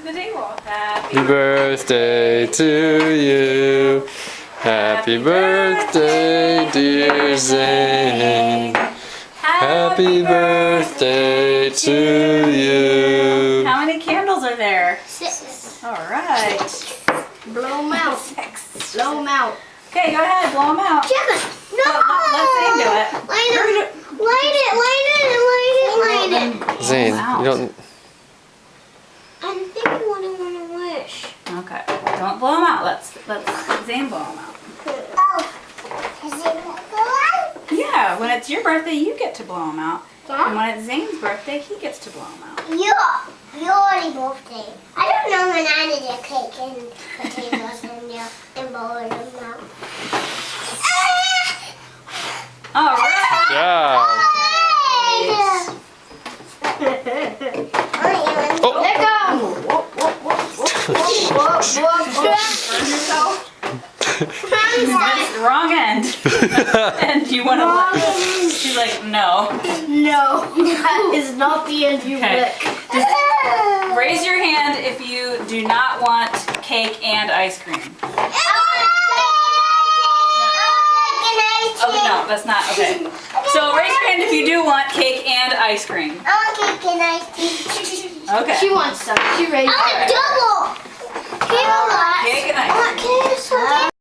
the table. Happy Happy birthday to you. Happy birthday, dear Zane. Happy birthday to you. How many candles are there? 6. All right. Blow them out. 6. Blow them out. Okay, go ahead, blow them out. Jessica, no! Let Zane do it. Light it, light it, light it, light it, light it. Zane, out. you don't. I think I want to wish. Okay, don't blow them out. Let's Zane blow them out. Oh, is it the Yeah, when it's your birthday, you get to blow them out. Yeah? And when it's Zane's birthday, he gets to blow them out. Your birthday. I don't know when I did a cake and potatoes and blowing them out. All right. Yeah. Oh. Let go! Burn yourself. Wrong end. And you want to? She's like, no. No, that is not the end you Okay. lick. Raise your hand if you do not want cake and ice cream. Oh no, that's not okay. So raise your hand if you do want cake and ice cream. I want cake and ice cream. Okay. She wants some. She raised. I want double. Cake and ice. Cake and ice I want cake and ice cream.